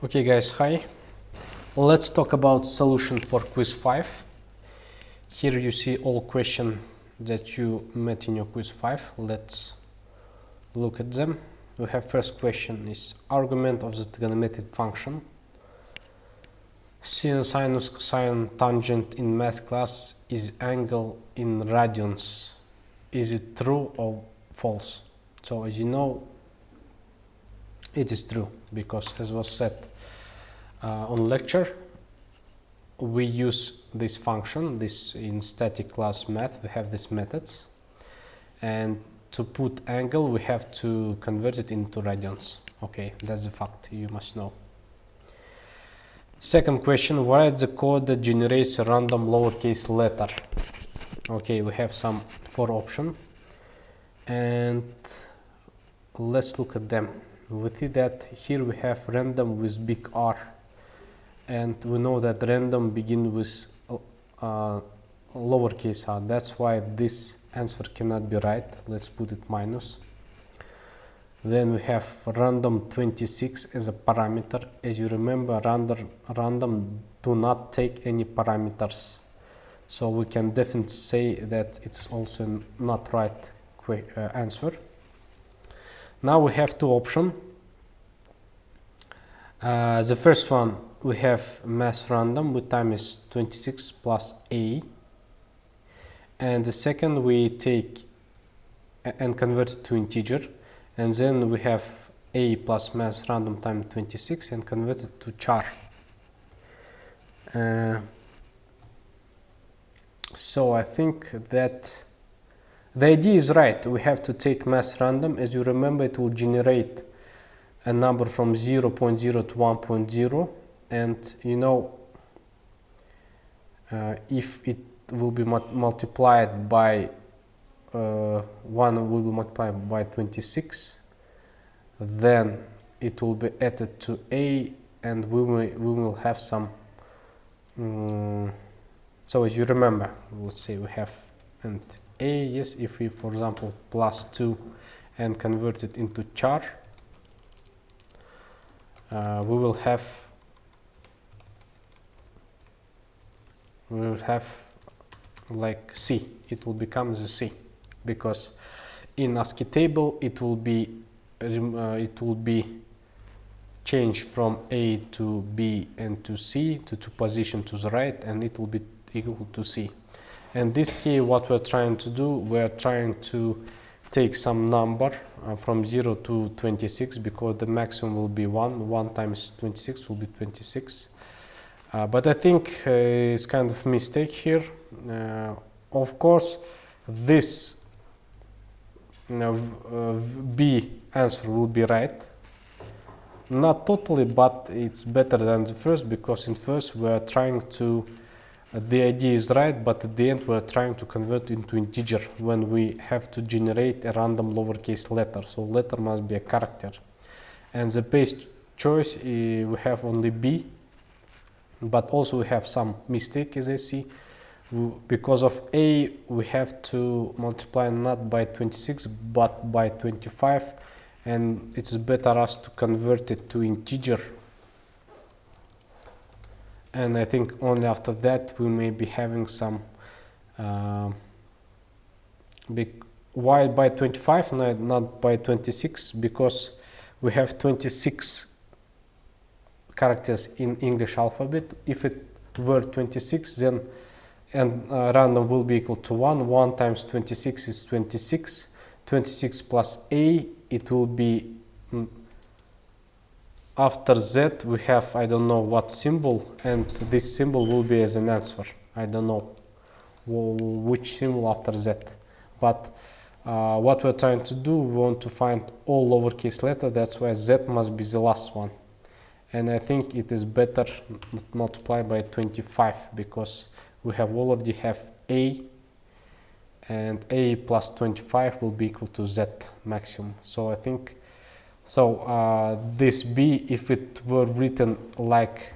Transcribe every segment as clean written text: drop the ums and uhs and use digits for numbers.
Okay guys, hi. Let's talk about solution for quiz 5. Here you see all questions that you met in your quiz 5. Let's look at them. We have first question is argument of the trigonometric function. Sin, sinus, cosine, tangent in math class is angle in radians. Is it true or false? So as you know, it is true because as was said on lecture, we use this function, this in static class math, we have these methods, and to put angle we have to convert it into radians. Okay, that's the fact you must know. Second question, what is the code that generates a random lowercase letter? Okay, we have some 4 options and let's look at them. We see that here we have random with big R, and we know that random begin with lowercase r. That's why this answer cannot be right. Let's put it minus. Then we have random 26 as a parameter. As you remember, random do not take any parameters, so we can definitely say that it's also not right answer. Now we have 2 options. The first one, we have mass random with time is 26 plus a, and the second we take and convert it to integer, and then we have a plus mass random times 26 and convert it to char. So I think that the idea is right. We have to take mass random. As you remember, it will generate a number from 0.0 to 1.0, and you know, if it will be multiplied by 1 will be multiplied by 26, then it will be added to a, and we will have some so as you remember, let's say we have and a, yes, if we for example plus 2 and convert it into char, we will have like C. It will become the C, because in ASCII table it will be changed from A to B and to C to position to the right, and it will be equal to C. And this case, what we're trying to do, we're trying to take some number from 0 to 26, because the maximum will be 1 times 26 will be 26. But I think it's kind of mistake here. Of course, this B answer will be right. Not totally, but it's better than the first, because in first we are trying to, the idea is right, but at the end we are trying to convert into integer when we have to generate a random lowercase letter. So letter must be a character. And the base choice, we have only B, but also we have some mistake, as I see. Because of A, we have to multiply not by 26 but by 25, and it's better us to convert it to integer. And I think only after that we may be having some why by 25 not by 26, because we have 26 characters in English alphabet. If it were 26, then and random will be equal to 1 times 26 is 26, 26 plus a, it will be after that we have, I don't know what symbol, and this symbol will be as an answer. I don't know which symbol after that, but what we're trying to do, we want to find all lowercase letter. That's why z must be the last one, and I think it is better multiply by 25, because we have already have a, and a plus 25 will be equal to z maximum. So I think so. This B, if it were written like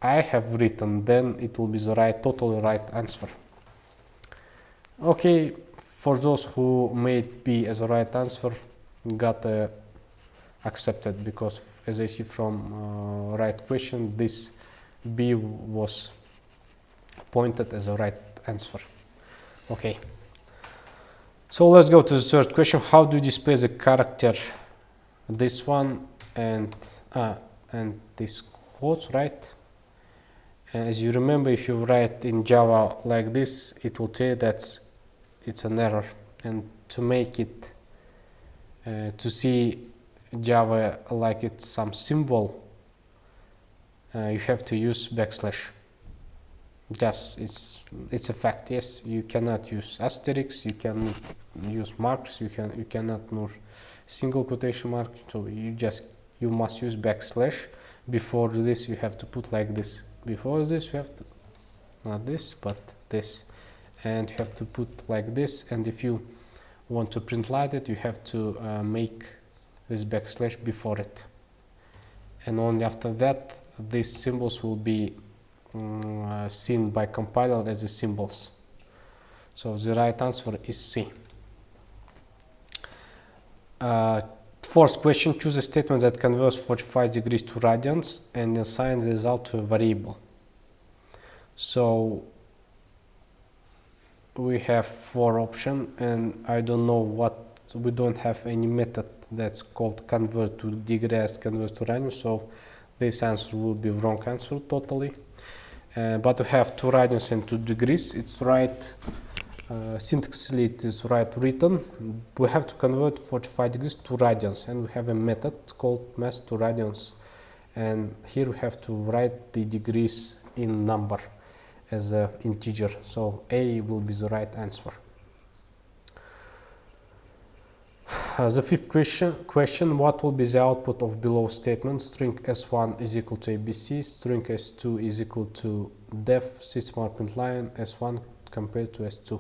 I have written, then it will be the totally right answer. Okay, for those who made B as a right answer, got a accepted, because as I see from right question, this B was pointed as a right answer. Okay, so let's go to the third question. How do you display the character, this one and this quotes, right? As you remember, if you write in Java like this, it will tell you that it's an error, and to make it to see Java like it's some symbol, you have to use backslash. Just it's a fact. Yes, you cannot use asterisks, you can use marks, you cannot use single quotation mark, so you must use backslash. Before this you have to put like this. Before this you have to, not this but this, and you have to put like this, and if you want to print like it, you have to make this backslash before it, and only after that these symbols will be seen by compiler as the symbols. So the right answer is C. Fourth question, choose a statement that converts 45 degrees to radians and assign the result to a variable. So we have 4 options, and I don't know what, we don't have any method that's called convert to degrees, convert to radians, so this answer will be wrong answer totally. But we have 2 radians and 2 degrees. It's right, syntaxically it is right written. We have to convert 45 degrees to radians, and we have a method called math to radians, and here we have to write the degrees in number as an integer, so A will be the right answer. The fifth question, what will be the output of below statement? String S1 is equal to ABC, string S2 is equal to def, system.println S1 compared to S2.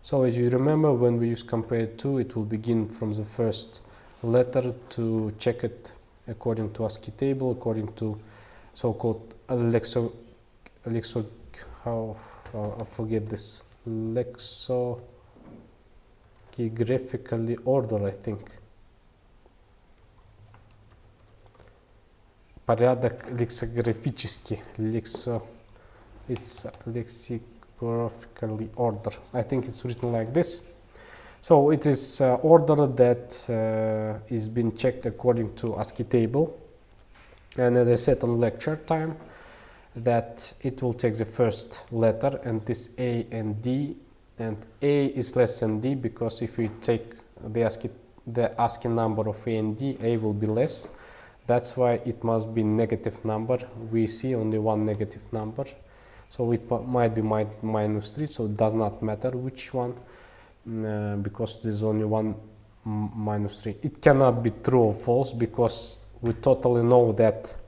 So as you remember, when we use compared to, it will begin from the first letter to check it according to ASCII table, according to so-called I forget this, lexicographically order, I think. Порядок лексикографический, it's lexicographically order. I think it's written like this. So it is order that is being checked according to ASCII table, and as I said on lecture time, that it will take the first letter and this A and D, and A is less than D, because if we take the ASCII number of A and D, A will be less. That's why it must be negative number. We see only one negative number, so it might be -3, so it does not matter which one, because there's only one -3. It cannot be true or false, because we totally know that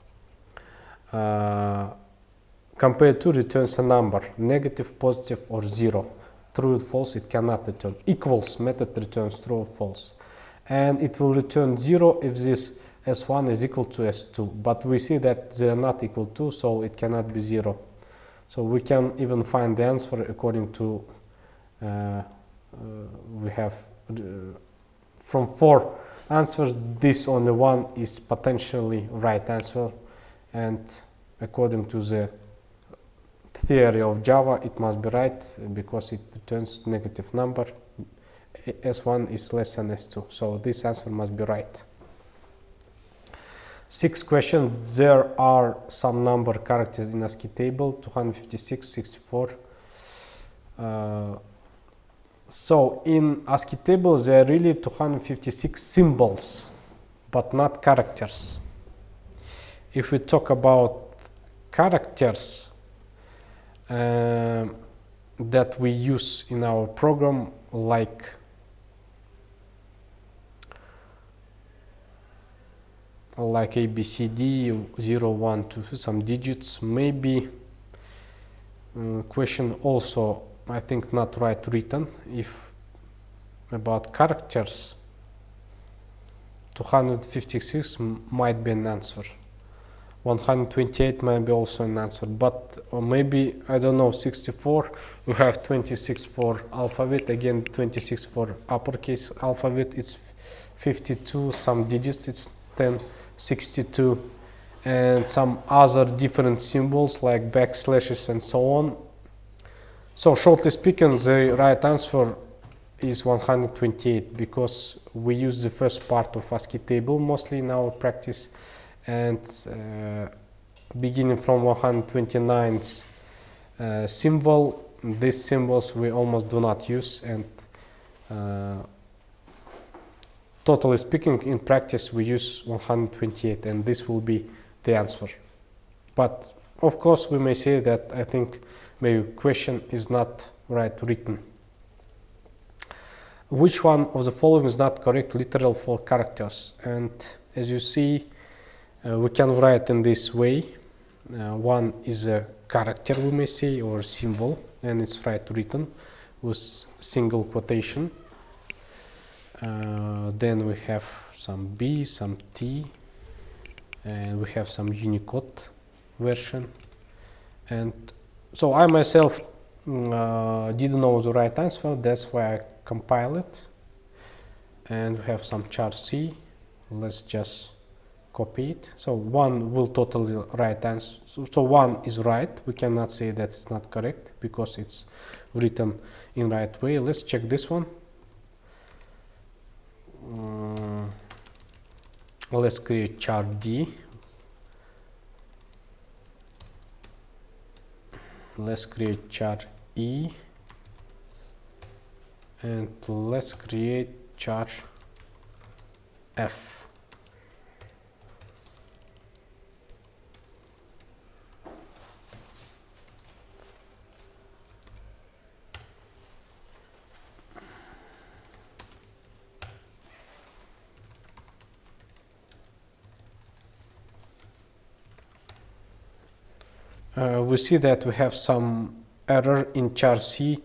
compared to returns a number, negative, positive or 0. True or false it cannot return. Equals method returns true or false, and it will return 0 if this S1 is equal to S2, but we see that they are not equal to, so it cannot be 0. So we can even find the answer according to we have from 4 answers, this only one is potentially right answer, and according to the theory of Java, it must be right because it returns negative number. S1 is less than S2, so this answer must be right. Sixth question, there are some number characters in ASCII table, 256, 64. So in ASCII table there are really 256 symbols, but not characters. If we talk about characters that we use in our program, like A, B, C, D, 0, 1, 2, some digits, maybe question also, I think, not right written. If about characters, 256 might be an answer. 128 might be also an answer, but or maybe, I don't know, 64, we have 26 for alphabet, again 26 for uppercase alphabet, it's 52 some digits, it's 1062 and some other different symbols like backslashes and so on. So shortly speaking, the right answer is 128 because we use the first part of ASCII table mostly in our practice, and beginning from 129th symbol, these symbols we almost do not use, and totally speaking in practice we use 128, and this will be the answer. But of course we may say that I think maybe question is not right written. Which one of the following is not correct literal for characters? And as you see, we can write in this way. One is a character, we may say, or symbol, and it's right written with single quotation. Then we have some B, some T, and we have some Unicode version. And so I myself didn't know the right answer, that's why I compile it. And we have some char C. Let's just copy it. So one will totally right answer. So one is right. We cannot say that's not correct because it's written in right way. Let's check this one. Let's create char D. Let's create char E, and let's create char F. We see that we have some error in char C,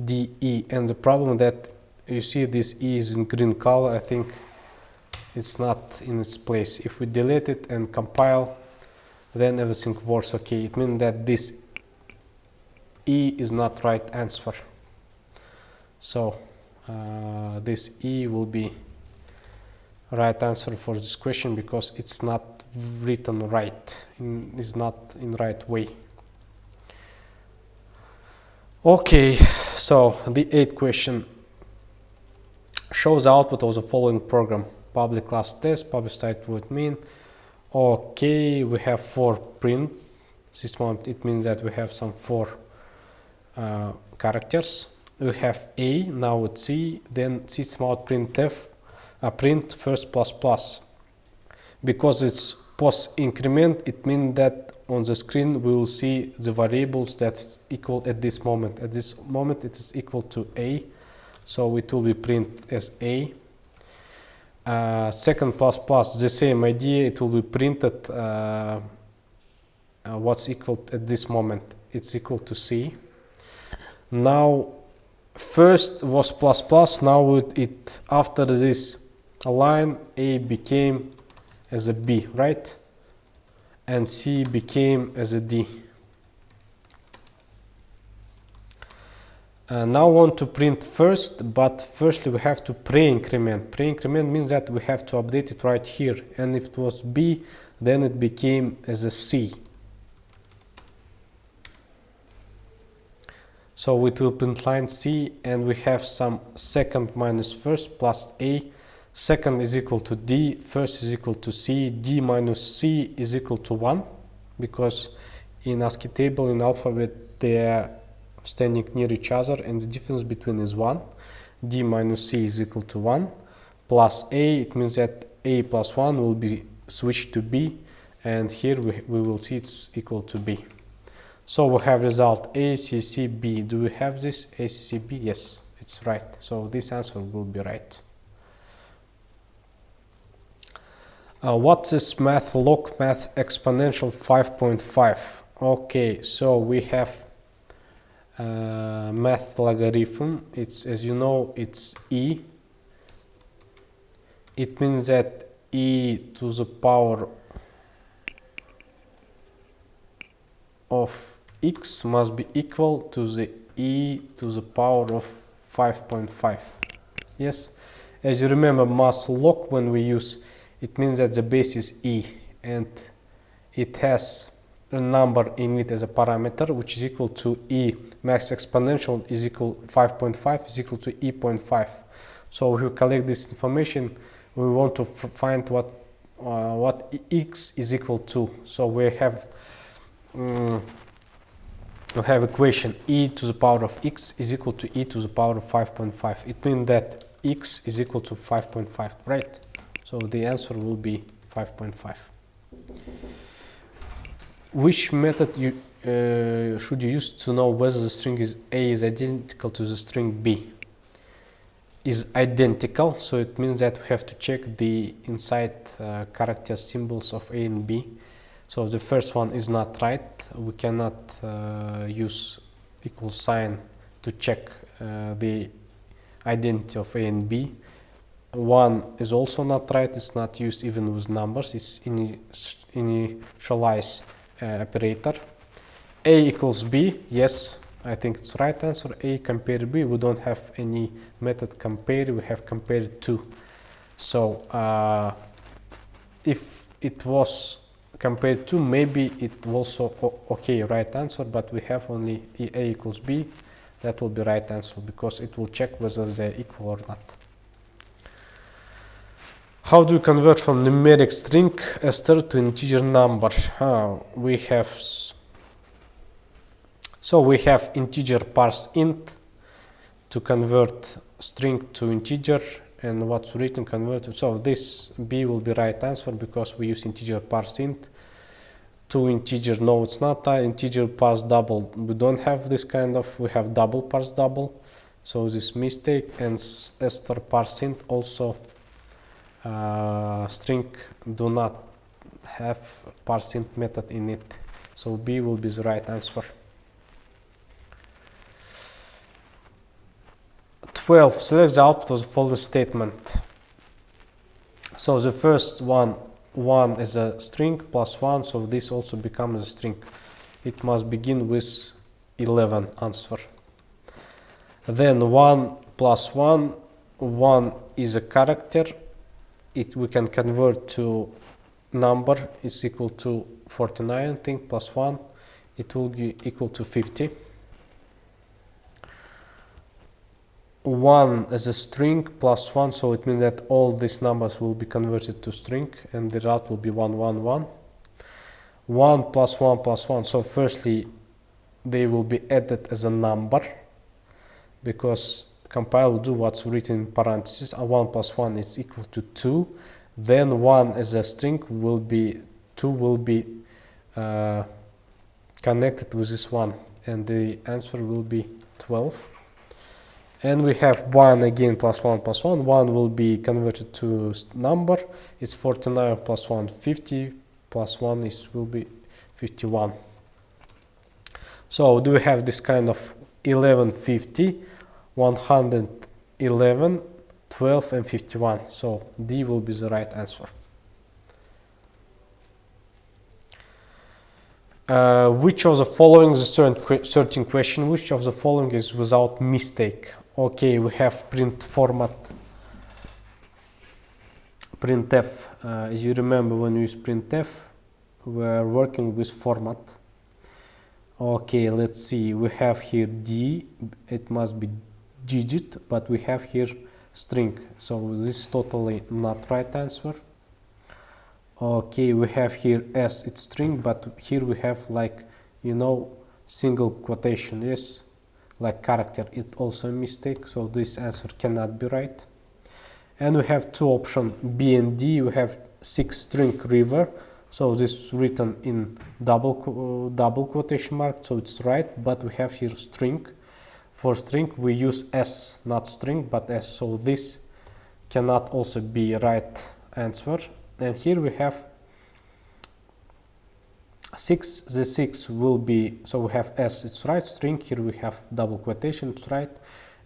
D, E, and the problem that you see this E is in green color. I think it's not in its place. If we delete it and compile, then everything works okay. It means that this E is not right answer. So this E will be right answer for this question because it's not written right, is not in right way. Okay, so the 8th question. Show the output of the following program. Public class test, publish type void mean. Okay, we have 4 print system. It means that we have some 4 characters. We have A, now it's C, then system out printf, print first plus plus. Because it's post increment, it means that on the screen we will see the variables that's equal at this moment. At this moment it is equal to A, so it will be print as A. Second plus plus, the same idea, it will be printed what's equal at this moment. It's equal to C. Now first was plus plus, now it after this line A became as a B, right? And C became as a D. Now I want to print first, but firstly we have to pre-increment. Pre-increment means that we have to update it right here, and if it was B, then it became as a C. So it will print line C, and we have some second minus first plus A. Second is equal to D, first is equal to C, D minus C is equal to 1, because in ASCII table, in alphabet, they are standing near each other, and the difference between is 1. D minus C is equal to 1, plus A, it means that A plus 1 will be switched to B, and here we will see it's equal to B. So we have result A, C, C, B. Do we have this? A, C, C, B? Yes, it's right. So this answer will be right. What's this math log math exponential 5.5? Okay, so we have math logarithm. It's, as you know, it's E. It means that E to the power of x must be equal to the E to the power of 5.5. Yes, as you remember, math log, when we use it means that the base is e, and it has a number in it as a parameter, which is equal to e max exponential is equal 5.5 is equal to e 0.5. So if we collect this information, we want to find what x is equal to. So we have equation e to the power of x is equal to e to the power of 5.5. It means that x is equal to 5.5, right? So the answer will be 5.5. Which method should you use to know whether the string A is identical to the string B? Is identical, so it means that we have to check the inside character symbols of A and B. So the first one is not right. We cannot use equal sign to check the identity of A and B. One is also not right. It's not used even with numbers. It's initialize operator. A equals B, yes, I think it's right answer. A compare B, we don't have any method compare, we have compared to. So if it was compared to, maybe it was also okay, right answer, but we have only A equals B. That will be right answer because it will check whether they're equal or not. How do you convert from numeric string str to integer number? We have integer parse int to convert string to integer, and what's written converted. So this B will be right answer because we use integer parse int. To integer, no, it's not integer parse double. We don't have this kind of, we have double parse double. So this mistake, and str parse int also string do not have parse int method in it. So B will be the right answer. 12. Select the output of the following statement. So the first one is a string plus 1, so this also becomes a string. It must begin with 11 answer. Then 1 plus 1 is a character. We can convert to number is equal to 49, I think, plus 1, it will be equal to 50. 1 as a string plus 1, so it means that all these numbers will be converted to string, and the result will be 1, 1, 1. 1 plus 1 plus 1, so firstly they will be added as a number because compile will do what's written in parentheses. 1 plus 1 is equal to 2. Then 1 as a string will be 2 will be connected with this one, and the answer will be 12. And we have 1 again plus 1 plus 1. 1 will be converted to number. It's 49 plus 1, 50 plus 1 will be 51. So do we have this kind of 11, 50, 111, 12 and 51. So D will be the right answer. Which of the following is a certain question? Which of the following is without mistake? Okay, we have print format, printf. As you remember, when we use printf, we are working with format. Okay, let's see. We have here D. It must be digit, but we have here string. So this is totally not right answer. Okay, we have here S. It's string, but here we have like, single quotation. Yes. Like character, it also a mistake, so this answer cannot be right. And we have two options, B and D. We have 6 string river, so this is written in double quotation mark, so it's right, but we have here string. For string we use S, not string, but S, so this cannot also be right answer. And here we have 6, the 6 will be, so we have S, it's right, string, here we have double quotation, it's right,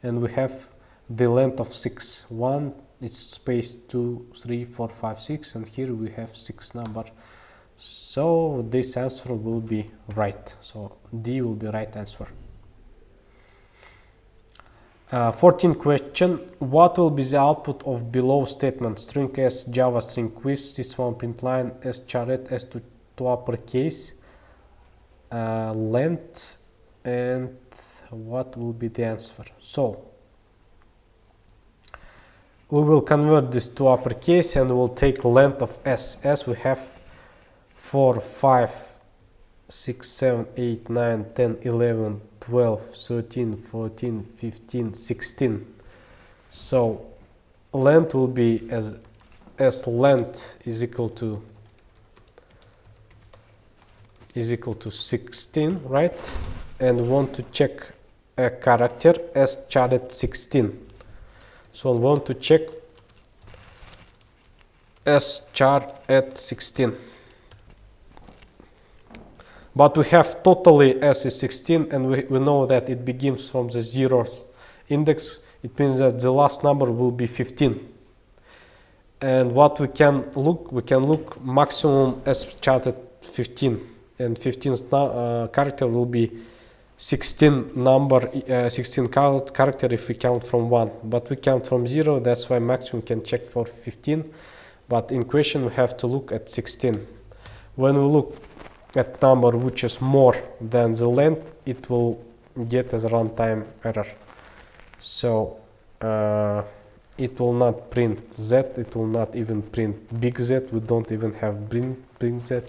and we have the length of 6, 1, it's space 2, 3, 4, 5, 6, and here we have 6 number. So this answer will be right, so D will be right answer. 14th question. What will be the output of below statement? String S, Java string quiz, system print line, S charret, S to uppercase, length, and what will be the answer? So we will convert this to uppercase and we'll take length of S. S we have 4, 5, 6, 7, 8, 9, 10, 11, 12, 13, 14, 15, 16. So length will be as length is equal to 16, right? And we want to check a character as char at 16. So I want to check as char at 16. But we have totally s is 16, and we know that it begins from the zeroth index. It means that the last number will be 15. And what we can look maximum s chart at 15, and 15th character will be 16 character if we count from 1, but we count from 0, that's why maximum can check for 15, but in question we have to look at 16. When we look at number which is more than the length, it will get as a runtime error. So it will not print Z, it will not even print big Z, we don't even have big Z.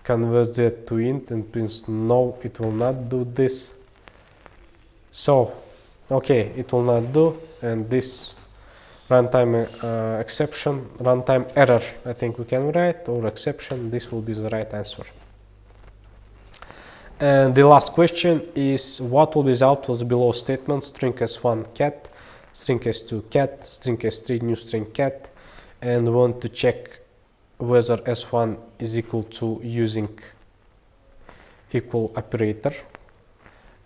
Convert that to int and prints no, it will not do this. So okay, it will not do, and this runtime exception, runtime error, I think we can write, or exception, this will be the right answer. And the last question is, what will be the output below statement? String s1 cat, string s2 cat, string s3 new string cat, and we want to check whether s1 is equal to using equal operator,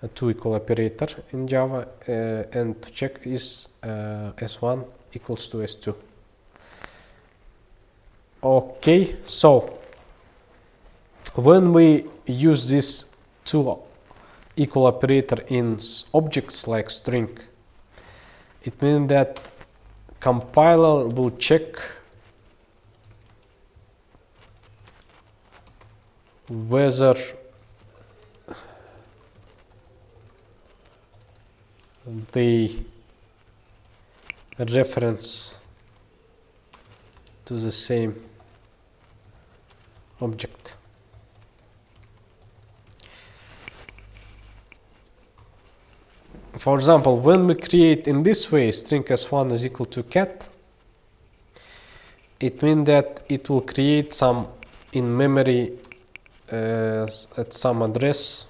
a two equal operator in Java, and to check is s1 equals to s2. Okay, so when we use this two equal operator in objects like string, it means that compiler will check whether the reference to the same object. For example, when we create in this way string s1 is equal to cat, it means that it will create some in memory at some address,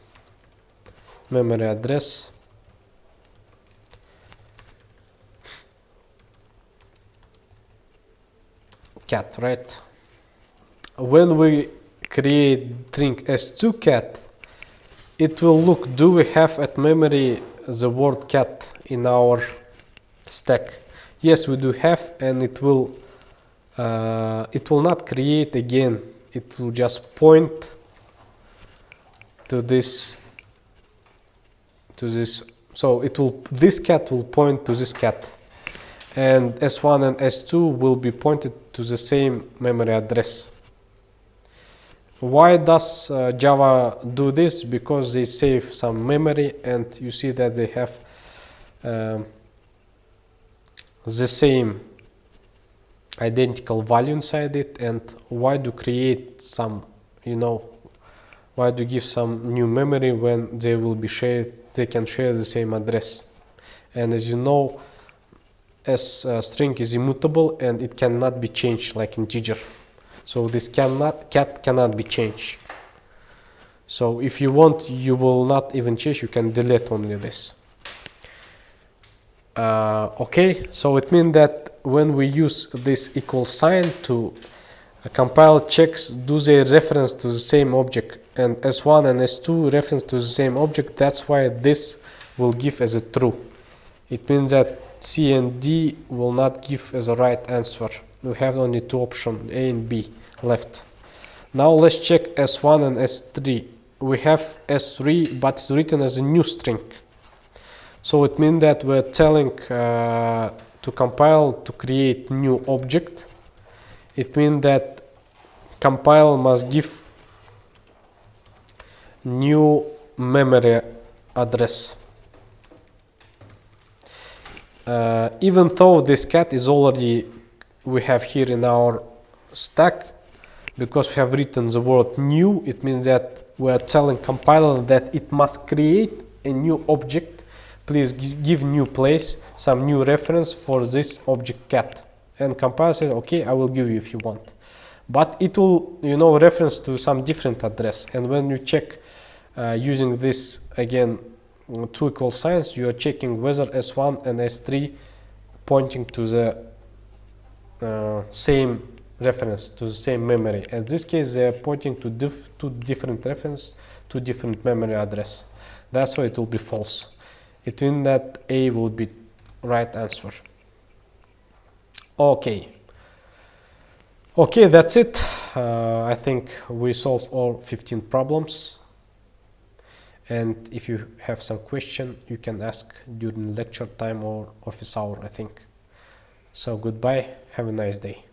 memory address, cat, right? When we create string s2 cat, it will look, do we have at memory the word cat in our stack? Yes, we do have, and it will not create again, it will just point to this, so it will, this cat will point to this cat, and s1 and s2 will be pointed to the same memory address. Why does Java do this? Because they save some memory, and you see that they have the same identical value inside it. And why do create some, why do give some new memory when they will be shared, they can share the same address? And as you know, as string is immutable and it cannot be changed like integer. So this cat cannot be changed. So if you want, you will not even change, you can delete only this. Okay, so it means that when we use this equal sign to compile checks, do they reference to the same object, and s1 and s2 reference to the same object, that's why this will give as a true. It means that C and D will not give as a right answer. We have only two options, A and B left. Now let's check S1 and S3. We have S3, but it's written as a new string. So it means that we're telling to compile to create new object. It means that compile must give new memory address. Even though this cat is already we have here in our stack, because we have written the word new, it means that we are telling compiler that it must create a new object. Please give new place, some new reference for this object cat. And compiler says, okay, I will give you if you want. But it will, reference to some different address. And when you check using this again, two equal signs, you are checking whether S1 and S3 pointing to the same reference, to the same memory. In this case, they are pointing to two different reference, two different memory address. That's why it will be false. It means that A will be right answer. Okay, that's it. I think we solved all 15 problems. And if you have some question, you can ask during lecture time or office hour, I think. So goodbye, have a nice day.